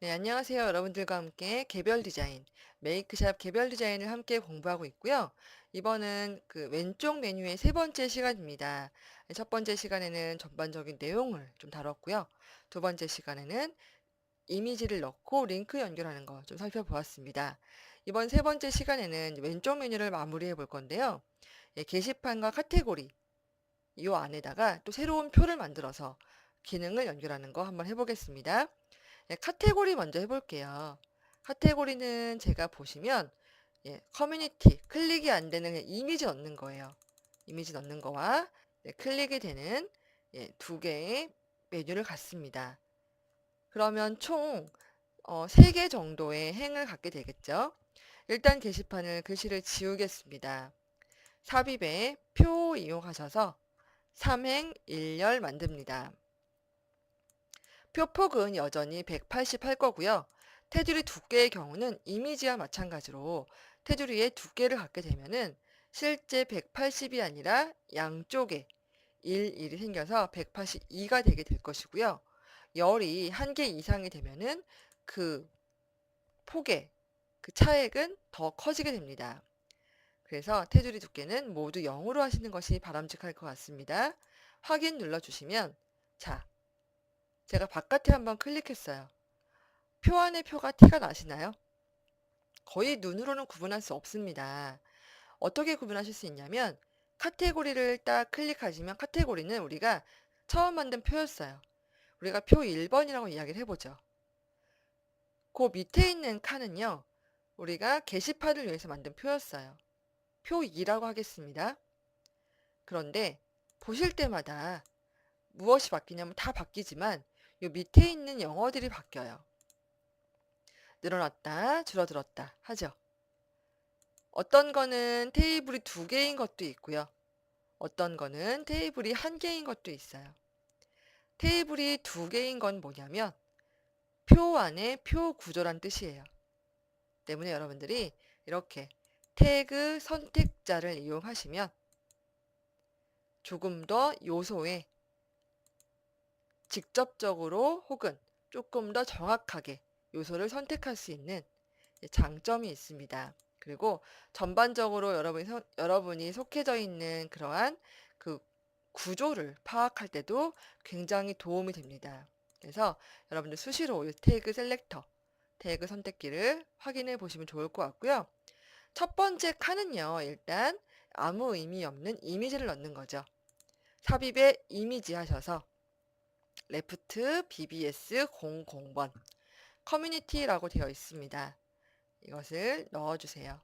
네, 안녕하세요. 여러분들과 함께 개별 디자인, 메이크샵 개별 디자인을 함께 공부하고 있고요. 이번은 그 왼쪽 메뉴의 세 번째 시간입니다. 첫 번째 시간에는 전반적인 내용을 좀 다뤘고요. 두 번째 시간에는 이미지를 넣고 링크 연결하는 거 좀 살펴보았습니다. 이번 세 번째 시간에는 왼쪽 메뉴를 마무리해 볼 건데요. 예, 게시판과 카테고리, 이 안에다가 또 새로운 표를 만들어서 기능을 연결하는 거 한번 해보겠습니다. 네, 카테고리 먼저 해볼게요. 카테고리는 제가 보시면 커뮤니티 클릭이 안 되는 그냥 이미지 넣는 거예요. 이미지 넣는 거와 클릭이 되는 두 개의 메뉴를 갖습니다. 그러면 총 3개 정도의 행을 갖게 되겠죠. 일단 게시판을 글씨를 지우겠습니다. 삽입에 표 이용하셔서 3행 1열 만듭니다. 표폭은 여전히 180 할 거고요. 테두리 두께의 경우는 이미지와 마찬가지로 테두리의 두께를 갖게 되면은 실제 180이 아니라 양쪽에 1이 생겨서 182가 되게 될 것이고요. 열이 한 개 이상이 되면은 그 폭의 그 차액은 더 커지게 됩니다. 그래서 테두리 두께는 모두 0으로 하시는 것이 바람직할 것 같습니다. 확인 눌러주시면 자, 제가 바깥에 한번 클릭했어요. 표 안에 표가 티가 나시나요? 거의 눈으로는 구분할 수 없습니다. 어떻게 구분하실 수 있냐면 카테고리를 딱 클릭하시면 카테고리는 우리가 처음 만든 표였어요. 우리가 표 1번이라고 이야기를 해보죠. 그 밑에 있는 칸은요. 우리가 게시판을 위해서 만든 표였어요. 표 2라고 하겠습니다. 그런데 보실 때마다 무엇이 바뀌냐면 다 바뀌지만 이 밑에 있는 영어들이 바뀌어요. 늘어났다, 줄어들었다 하죠. 어떤 거는 테이블이 2개인 것도 있고요. 어떤 거는 테이블이 1개인 것도 있어요. 테이블이 2개인 건 뭐냐면 표 안에 표 구조란 뜻이에요. 때문에 여러분들이 이렇게 태그 선택자를 이용하시면 조금 더 요소에 직접적으로 혹은 조금 더 정확하게 요소를 선택할 수 있는 장점이 있습니다. 그리고 전반적으로 여러분이 속해져 있는 그러한 그 구조를 파악할 때도 굉장히 도움이 됩니다. 그래서 여러분들 수시로 이 태그 셀렉터, 태그 선택기를 확인해 보시면 좋을 것 같고요. 첫 번째 칸은요, 일단 아무 의미 없는 이미지를 넣는 거죠. 삽입에 이미지 하셔서 레프트 BBS 00번 커뮤니티라고 되어 있습니다. 이것을 넣어주세요.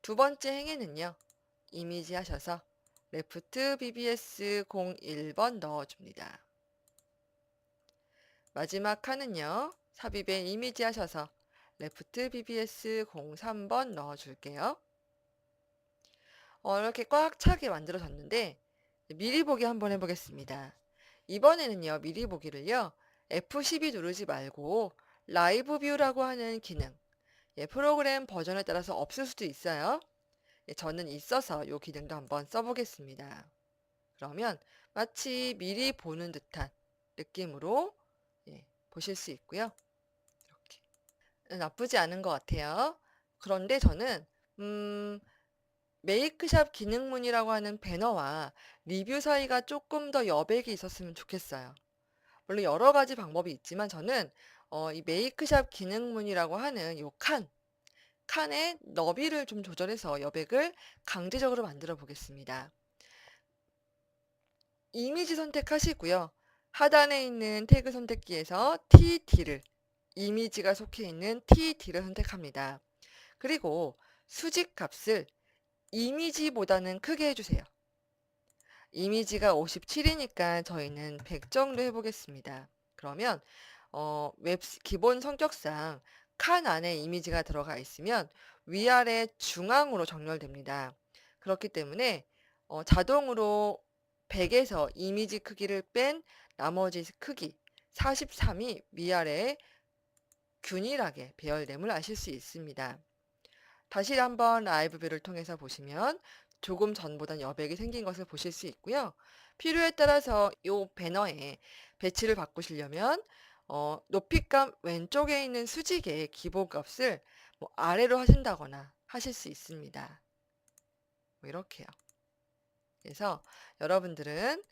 두 번째 행에는요. 이미지 하셔서 레프트 BBS 01번 넣어줍니다. 마지막 칸은요. 삽입에 이미지 하셔서 레프트 BBS 03번 넣어줄게요. 이렇게 꽉 차게 만들어졌는데 미리 보기 한번 해보겠습니다. 이번에는요. 미리 보기를요. F12 누르지 말고 라이브 뷰라고 하는 기능 프로그램 버전에 따라서 없을 수도 있어요. 저는 있어서 이 기능도 한번 써보겠습니다. 그러면 마치 미리 보는 듯한 느낌으로 보실 수 있고요. 이렇게 나쁘지 않은 것 같아요. 그런데 저는 메이크샵 기능문이라고 하는 배너와 리뷰 사이가 조금 더 여백이 있었으면 좋겠어요. 물론 여러 가지 방법이 있지만 저는 이 메이크샵 기능문이라고 하는 이 칸의 너비를 좀 조절해서 여백을 강제적으로 만들어 보겠습니다. 이미지 선택하시고요. 하단에 있는 태그 선택기에서 TD를 이미지가 속해 있는 TD를 선택합니다. 그리고 수직 값을 이미지보다는 크게 해주세요. 이미지가 57이니까 저희는 100 정도 해보겠습니다. 그러면 기본 성격상 칸 안에 이미지가 들어가 있으면 위아래 중앙으로 정렬됩니다. 그렇기 때문에 자동으로 100에서 이미지 크기를 뺀 나머지 크기 43이 위아래에 균일하게 배열됨을 아실 수 있습니다. 다시 한번 라이브 뷰를 통해서 보시면 조금 전보다 여백이 생긴 것을 보실 수 있고요. 필요에 따라서 이 배너에 배치를 바꾸시려면 높이값 왼쪽에 있는 수직의 기본값을 뭐 아래로 하신다거나 하실 수 있습니다. 뭐 이렇게요. 그래서 여러분들은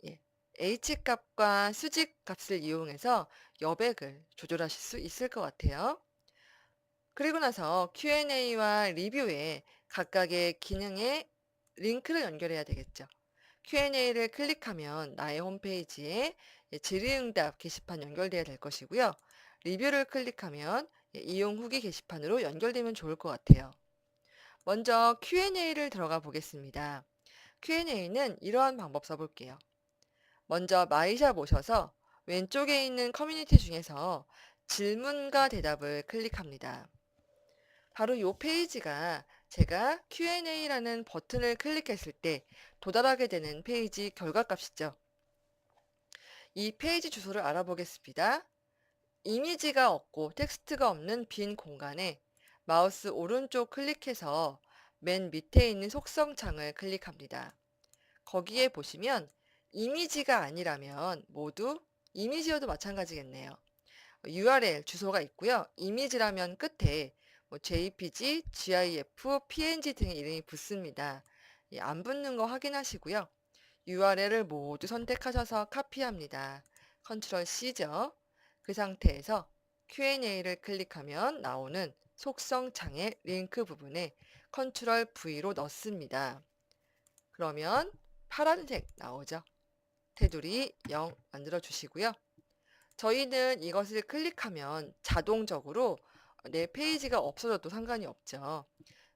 예, H값과 수직값을 이용해서 여백을 조절하실 수 있을 것 같아요. 그리고 나서 Q&A와 리뷰에 각각의 기능에 링크를 연결해야 되겠죠. Q&A를 클릭하면 나의 홈페이지에 질의응답 게시판 연결되어야 될 것이고요. 리뷰를 클릭하면 이용 후기 게시판으로 연결되면 좋을 것 같아요. 먼저 Q&A를 들어가 보겠습니다. Q&A는 이러한 방법 써볼게요. 먼저 마이샵 오셔서 왼쪽에 있는 커뮤니티 중에서 질문과 대답을 클릭합니다. 바로 이 페이지가 제가 Q&A라는 버튼을 클릭했을 때 도달하게 되는 페이지 결과값이죠. 이 페이지 주소를 알아보겠습니다. 이미지가 없고 텍스트가 없는 빈 공간에 마우스 오른쪽 클릭해서 맨 밑에 있는 속성 창을 클릭합니다. 거기에 보시면 이미지가 아니라면 모두 이미지여도 마찬가지겠네요. URL 주소가 있고요. 이미지라면 끝에 뭐 JPG, GIF, PNG 등의 이름이 붙습니다. 안 붙는 거 확인하시고요. URL을 모두 선택하셔서 카피합니다. 컨트롤 C죠. 그 상태에서 Q&A를 클릭하면 나오는 속성 창의 링크 부분에 컨트롤 V로 넣습니다. 그러면 파란색 나오죠. 테두리 0 만들어 주시고요. 저희는 이것을 클릭하면 자동적으로 내 페이지가 없어져도 상관이 없죠.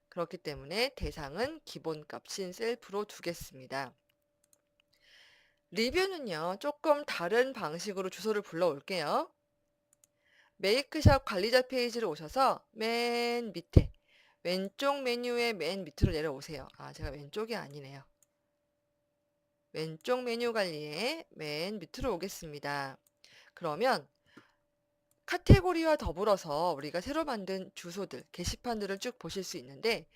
그렇기 때문에 대상은 기본값인 셀프로 두겠습니다. 리뷰는요, 조금 다른 방식으로 주소를 불러올게요. 메이크샵 관리자 페이지로 오셔서 맨 밑에 왼쪽 메뉴의 맨 밑으로 내려오세요. 제가 왼쪽이 아니네요. 왼쪽 메뉴 관리에 맨 밑으로 오겠습니다. 그러면 카테고리와 더불어서 우리가 새로 만든 주소들, 게시판들을 쭉 보실 수 있는데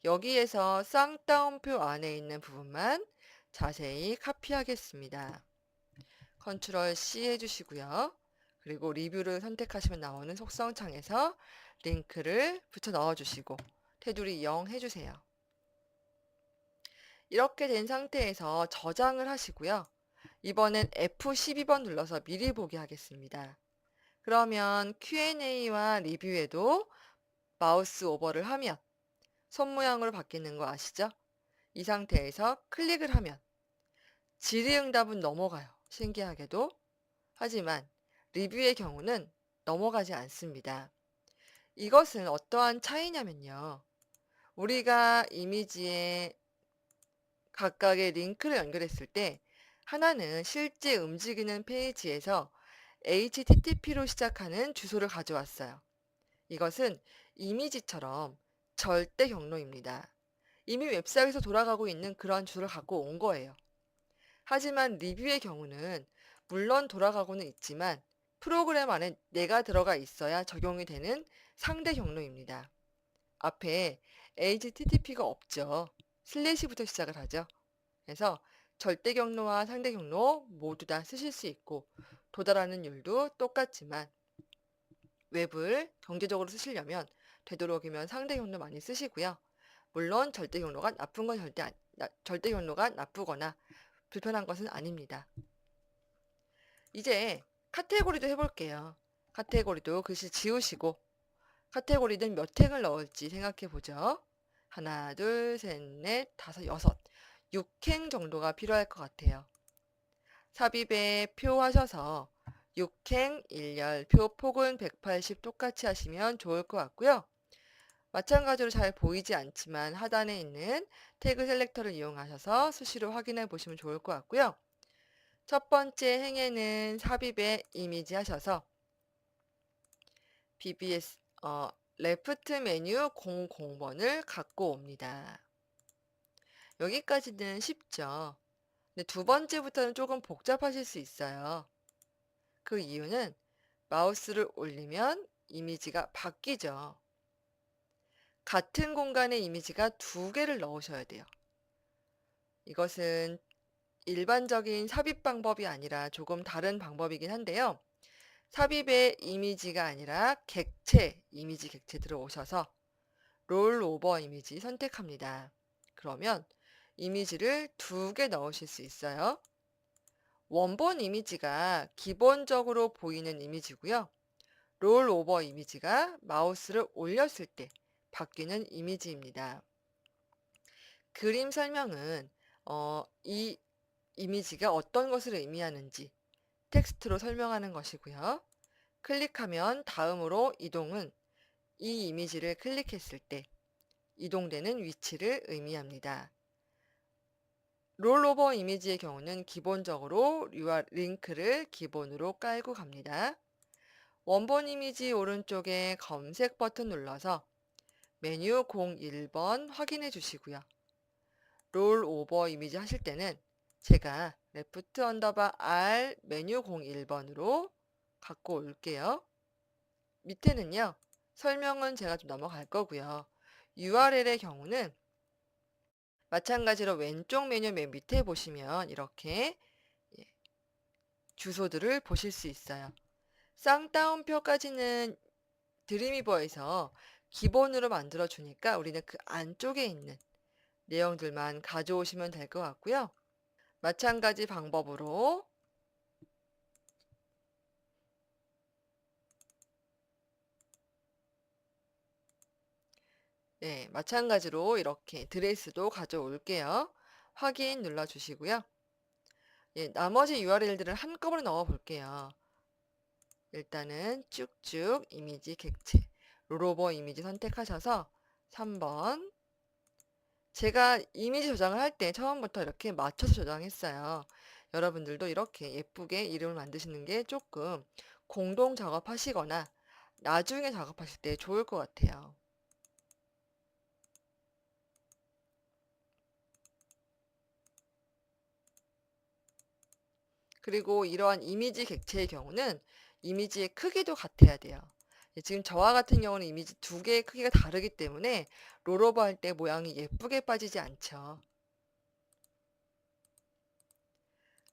여기에서 쌍따옴표 안에 있는 부분만 자세히 카피하겠습니다. 컨트롤 C 해주시고요. 그리고 리뷰를 선택하시면 나오는 속성창에서 링크를 붙여 넣어주시고 테두리 0 해주세요. 이렇게 된 상태에서 저장을 하시고요. 이번엔 F12번 눌러서 미리 보기 하겠습니다. 그러면 Q&A와 리뷰에도 마우스 오버를 하면 손 모양으로 바뀌는 거 아시죠? 이 상태에서 클릭을 하면 질의응답은 넘어가요. 신기하게도. 하지만 리뷰의 경우는 넘어가지 않습니다. 이것은 어떠한 차이냐면요. 우리가 이미지에 각각의 링크를 연결했을 때 하나는 실제 움직이는 페이지에서 HTTP로 시작하는 주소를 가져왔어요. 이것은 이미지처럼 절대 경로입니다. 이미 웹사이트에서 돌아가고 있는 그런 주소를 갖고 온 거예요. 하지만 리뷰의 경우는 물론 돌아가고는 있지만 프로그램 안에 내가 들어가 있어야 적용이 되는 상대 경로입니다. 앞에 HTTP가 없죠. 슬래시부터 시작을 하죠. 그래서 절대 경로와 상대 경로 모두 다 쓰실 수 있고 도달하는 율도 똑같지만 웹을 경제적으로 쓰시려면 되도록이면 상대 경로 많이 쓰시고요. 물론 절대 경로가 나쁜 건 절대 경로가 나쁘거나 불편한 것은 아닙니다. 이제 카테고리도 해볼게요. 카테고리도 글씨 지우시고 카테고리는 몇 행을 넣을지 생각해 보죠. 하나, 둘, 셋, 넷, 다섯, 여섯, 6행 정도가 필요할 것 같아요. 삽입에 표 하셔서 6행, 일렬, 표 폭은 180 똑같이 하시면 좋을 것 같고요. 마찬가지로 잘 보이지 않지만 하단에 있는 태그 셀렉터를 이용하셔서 수시로 확인해 보시면 좋을 것 같고요. 첫 번째 행에는 삽입에 이미지 하셔서 BBS 레프트 메뉴 00번을 갖고 옵니다. 여기까지는 쉽죠. 근데 두 번째부터는 조금 복잡하실 수 있어요. 그 이유는 마우스를 올리면 이미지가 바뀌죠. 같은 공간에 이미지가 두 개를 넣으셔야 돼요. 이것은 일반적인 삽입 방법이 아니라 조금 다른 방법이긴 한데요. 삽입의 이미지가 아니라 객체, 이미지 객체 들어오셔서 롤오버 이미지 선택합니다. 그러면 이미지를 2개 넣으실 수 있어요. 원본 이미지가 기본적으로 보이는 이미지고요. 롤오버 이미지가 마우스를 올렸을 때 바뀌는 이미지입니다. 그림 설명은 이 이미지가 어떤 것을 의미하는지 텍스트로 설명하는 것이고요. 클릭하면 다음으로 이동은 이 이미지를 클릭했을 때 이동되는 위치를 의미합니다. 롤오버 이미지의 경우는 기본적으로 링크를 기본으로 깔고 갑니다. 원본 이미지 오른쪽에 검색 버튼 눌러서 메뉴 01번 확인해 주시고요. 롤오버 이미지 하실 때는 제가 레프트 언더바 R 메뉴 01번으로 갖고 올게요. 밑에는요. 설명은 제가 좀 넘어갈 거고요. URL의 경우는 마찬가지로 왼쪽 메뉴 맨 밑에 보시면 이렇게 주소들을 보실 수 있어요. 쌍따옴표까지는 드림위버에서 기본으로 만들어 주니까 우리는 그 안쪽에 있는 내용들만 가져오시면 될 것 같고요. 마찬가지 방법으로 마찬가지로 이렇게 드레스도 가져올게요. 확인 눌러주시고요. 나머지 URL들을 한꺼번에 넣어 볼게요. 일단은 쭉쭉 이미지 객체, 롤오버 이미지 선택하셔서 3번. 제가 이미지 저장을 할 때 처음부터 이렇게 맞춰서 저장했어요. 여러분들도 이렇게 예쁘게 이름을 만드시는 게 조금 공동 작업하시거나 나중에 작업하실 때 좋을 것 같아요. 그리고 이러한 이미지 객체의 경우는 이미지의 크기도 같아야 돼요. 지금 저와 같은 경우는 이미지 2개의 크기가 다르기 때문에 롤오버 할 때 모양이 예쁘게 빠지지 않죠.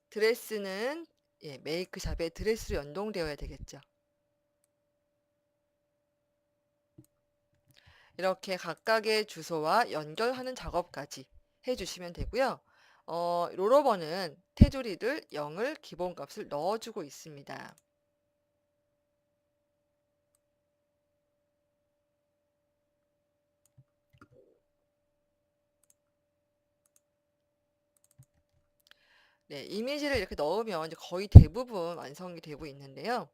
드레스는 메이크샵에 드레스로 연동되어야 되겠죠. 이렇게 각각의 주소와 연결하는 작업까지 해주시면 되고요. 롤오버는 테두리를 0을 기본값을 넣어주고 있습니다. 네, 이미지를 이렇게 넣으면 이제 거의 대부분 완성이 되고 있는데요.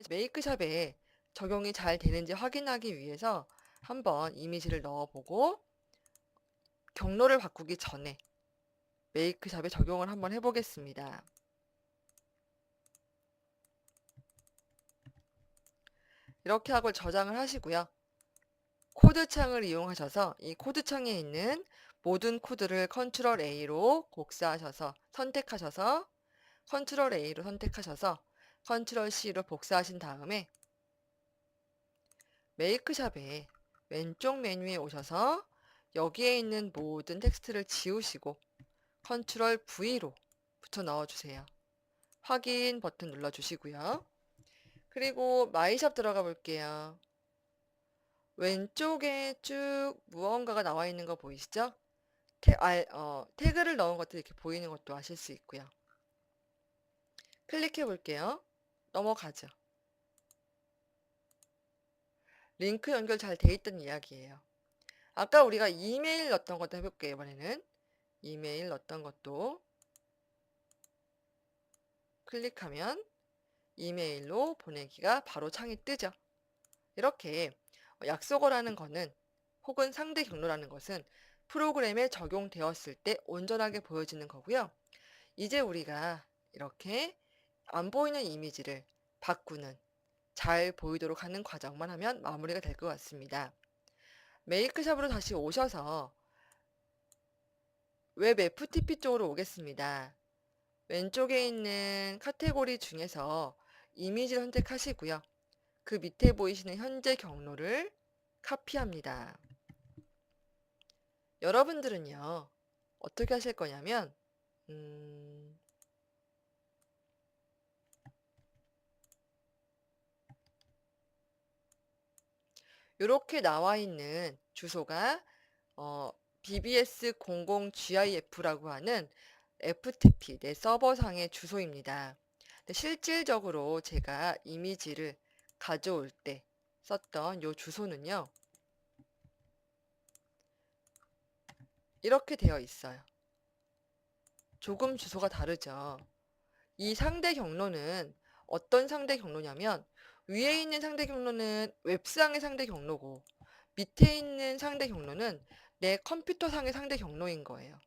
메이크샵에 적용이 잘 되는지 확인하기 위해서 한번 이미지를 넣어보고 경로를 바꾸기 전에 메이크샵에 적용을 한번 해보겠습니다. 이렇게 하고 저장을 하시고요. 코드창을 이용하셔서 이 코드창에 있는 모든 코드를 컨트롤 A로 복사하셔서 선택하셔서 컨트롤 A로 선택하셔서 컨트롤 C로 복사하신 다음에 메이크샵에 왼쪽 메뉴에 오셔서 여기에 있는 모든 텍스트를 지우시고 컨트롤 V로 붙여 넣어주세요. 확인 버튼 눌러주시고요. 그리고 마이샵 들어가 볼게요. 왼쪽에 쭉 무언가가 나와 있는 거 보이시죠? 태그를 넣은 것들이 이렇게 보이는 것도 아실 수 있고요. 클릭해 볼게요. 넘어가죠. 링크 연결 잘 돼 있던 이야기예요. 아까 우리가 이메일 넣었던 것도 해볼게요. 이번에는 이메일 넣었던 것도 클릭하면 이메일로 보내기가 바로 창이 뜨죠. 이렇게 약속을 하는 거는 혹은 상대 경로라는 것은 프로그램에 적용되었을 때 온전하게 보여지는 거고요. 이제 우리가 이렇게 안 보이는 이미지를 바꾸는 잘 보이도록 하는 과정만 하면 마무리가 될 것 같습니다. 메이크샵으로 다시 오셔서 웹 FTP 쪽으로 오겠습니다. 왼쪽에 있는 카테고리 중에서 이미지를 선택하시고요. 그 밑에 보이시는 현재 경로를 카피합니다. 여러분들은요, 어떻게 하실 거냐면 이렇게 나와 있는 주소가 BBS00GIF라고 하는 FTP 내 서버상의 주소입니다. 근데 실질적으로 제가 이미지를 가져올 때 썼던 이 주소는요. 이렇게 되어 있어요. 조금 주소가 다르죠. 이 상대 경로는 어떤 상대 경로냐면 위에 있는 상대 경로는 웹상의 상대 경로고 밑에 있는 상대 경로는 내 컴퓨터상의 상대 경로인 거예요.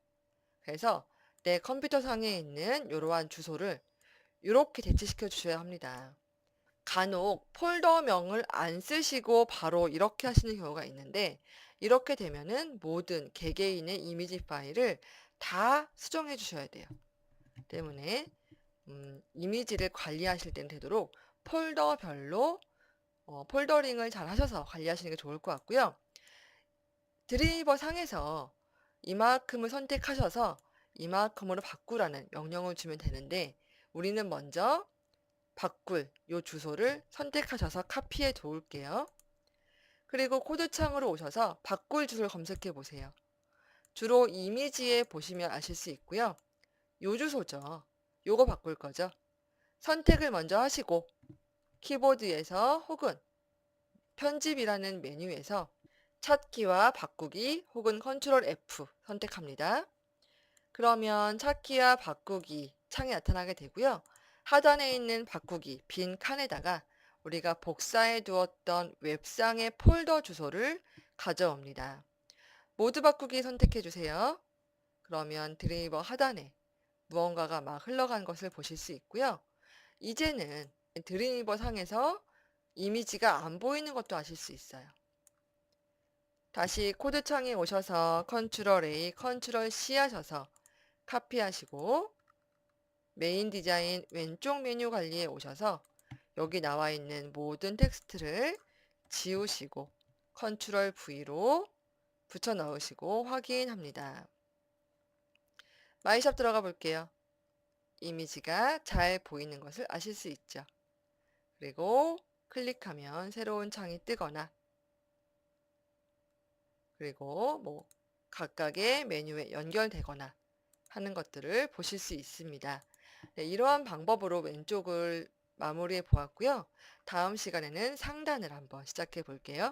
그래서 내 컴퓨터상에 있는 이러한 주소를 이렇게 대체시켜 주셔야 합니다. 간혹 폴더명을 안 쓰시고 바로 이렇게 하시는 경우가 있는데 이렇게 되면은 모든 개개인의 이미지 파일을 다 수정해 주셔야 돼요. 때문에 이미지를 관리하실 때는 되도록 폴더별로 폴더링을 잘 하셔서 관리하시는 게 좋을 것 같고요. 드리버 상에서 이만큼을 선택하셔서 이만큼으로 바꾸라는 명령을 주면 되는데 우리는 먼저 바꿀 요 주소를 선택하셔서 카피해 놓을게요. 그리고 코드창으로 오셔서 바꿀 주소를 검색해 보세요. 주로 이미지에 보시면 아실 수 있고요. 요 주소죠. 요거 바꿀 거죠. 선택을 먼저 하시고 키보드에서 혹은 편집이라는 메뉴에서 찾기와 바꾸기 혹은 컨트롤 F 선택합니다. 그러면 찾기와 바꾸기 창이 나타나게 되고요. 하단에 있는 바꾸기 빈 칸에다가 우리가 복사해 두었던 웹상의 폴더 주소를 가져옵니다. 모두 바꾸기 선택해 주세요. 그러면 드레이버 하단에 무언가가 막 흘러간 것을 보실 수 있고요. 이제는 드레이버 상에서 이미지가 안 보이는 것도 아실 수 있어요. 다시 코드창에 오셔서 컨트롤 A, 컨트롤 C 하셔서 카피하시고 메인 디자인 왼쪽 메뉴 관리에 오셔서 여기 나와 있는 모든 텍스트를 지우시고 컨트롤 V로 붙여 넣으시고 확인합니다. 마이샵 들어가 볼게요. 이미지가 잘 보이는 것을 아실 수 있죠. 그리고 클릭하면 새로운 창이 뜨거나 그리고 뭐 각각의 메뉴에 연결되거나 하는 것들을 보실 수 있습니다. 네, 이러한 방법으로 왼쪽을 마무리해 보았고요. 다음 시간에는 상단을 한번 시작해 볼게요.